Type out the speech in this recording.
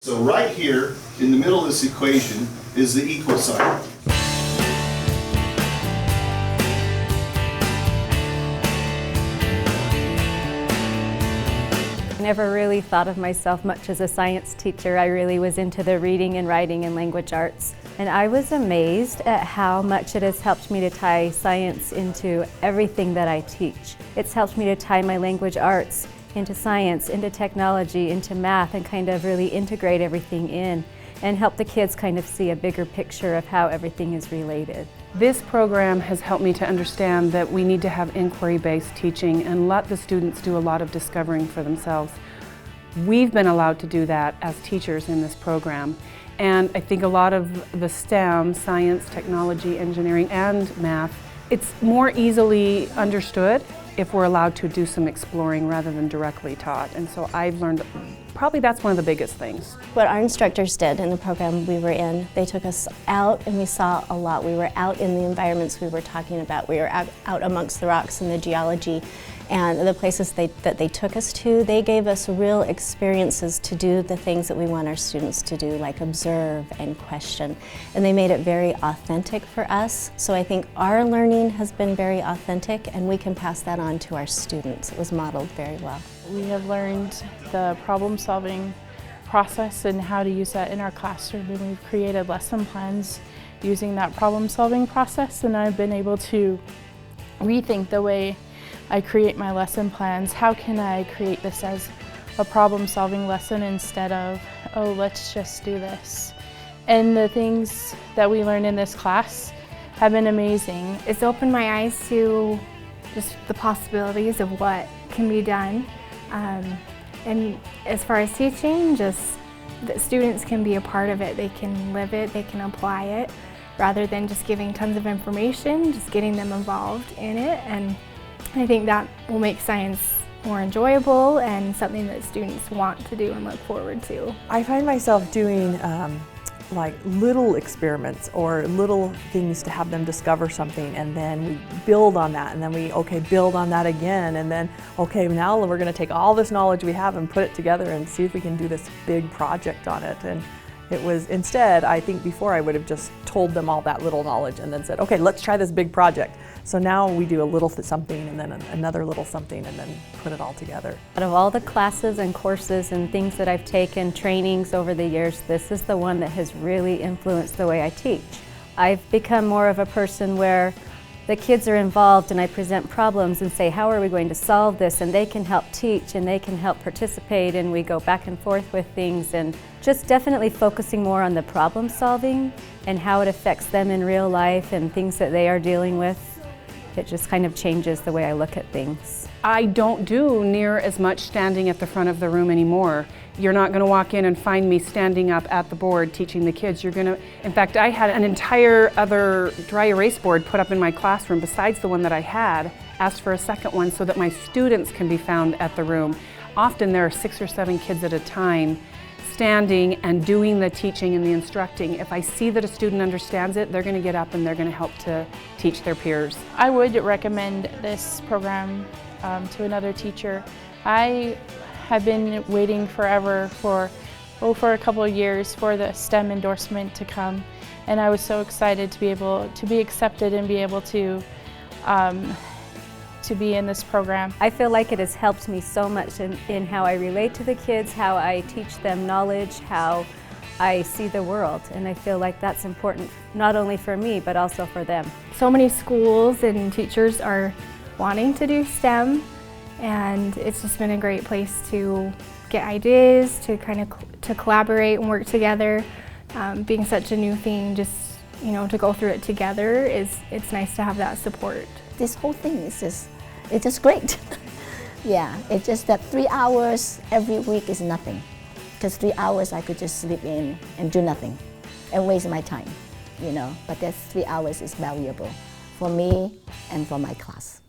So right here in the middle of this equation is the equal sign. I never really thought of myself much as a science teacher. I really was into the reading and writing and language arts. And I was amazed at how much it has helped me to tie science into everything that I teach. It's helped me to tie my language arts into science, into technology, into math, and kind of really integrate everything in and help the kids kind of see a bigger picture of how everything is related. This program has helped me to understand that we need to have inquiry-based teaching and let the students do a lot of discovering for themselves. We've been allowed to do that as teachers in this program, and I think a lot of the STEM, science, technology, engineering, and math, it's more easily understood if we're allowed to do some exploring rather than directly taught. And so I've learned, probably that's one of the biggest things. What our instructors did in the program we were in, they took us out and we saw a lot. We were out in the environments we were talking about. We were out amongst the rocks and the geology, and the places that they took us to, they gave us real experiences to do the things that we want our students to do, like observe and question. And they made it very authentic for us. So I think our learning has been very authentic, and we can pass that on to our students. It was modeled very well. We have learned the problem-solving process and how to use that in our classroom, and we've created lesson plans using that problem-solving process, and I've been able to rethink the way I create my lesson plans. How can I create this as a problem-solving lesson instead of, oh, let's just do this? And the things that we learn in this class have been amazing. It's opened my eyes to just the possibilities of what can be done. And as far as teaching, just that students can be a part of it. They can live it, they can apply it, rather than just giving tons of information, just getting them involved in it. And I think that will make science more enjoyable and something that students want to do and look forward to. I find myself doing like little experiments or little things to have them discover something, and then we build on that, and then we build on that again, and then now we're going to take all this knowledge we have and put it together and see if we can do this big project on it. And it was, instead, I think before I would have just told them all that little knowledge and then said, okay, let's try this big project. So now we do a little something and then another little something and then put it all together. Out of all the classes and courses and things that I've taken, trainings over the years, this is the one that has really influenced the way I teach. I've become more of a person where the kids are involved and I present problems and say, how are we going to solve this? And they can help teach and they can help participate, and we go back and forth with things, and just definitely focusing more on the problem solving and how it affects them in real life and things that they are dealing with. It just kind of changes the way I look at things. I don't do near as much standing at the front of the room anymore. You're not going to walk in and find me standing up at the board teaching the kids. In fact, I had an entire other dry erase board put up in my classroom besides the one that I had, asked for a second one so that my students can be found at the room. Often there are 6 or 7 kids at a time standing and doing the teaching and the instructing. If I see that a student understands it, they're going to get up and they're going to help to teach their peers. I would recommend this program to another teacher. I have been waiting forever for a couple of years for the STEM endorsement to come, and I was so excited to be able to be accepted and be able to be in this program. I feel like it has helped me so much in how I relate to the kids, how I teach them knowledge, how I see the world, and I feel like that's important not only for me but also for them. So many schools and teachers are wanting to do STEM, and it's just been a great place to get ideas, to kind of to collaborate and work together. Being such a new thing, just to go through it together, it's nice to have that support. This whole thing is just great. Yeah, it's just that 3 hours every week is nothing. Because 3 hours I could just sleep in and do nothing and waste my time, But that 3 hours is valuable for me and for my class.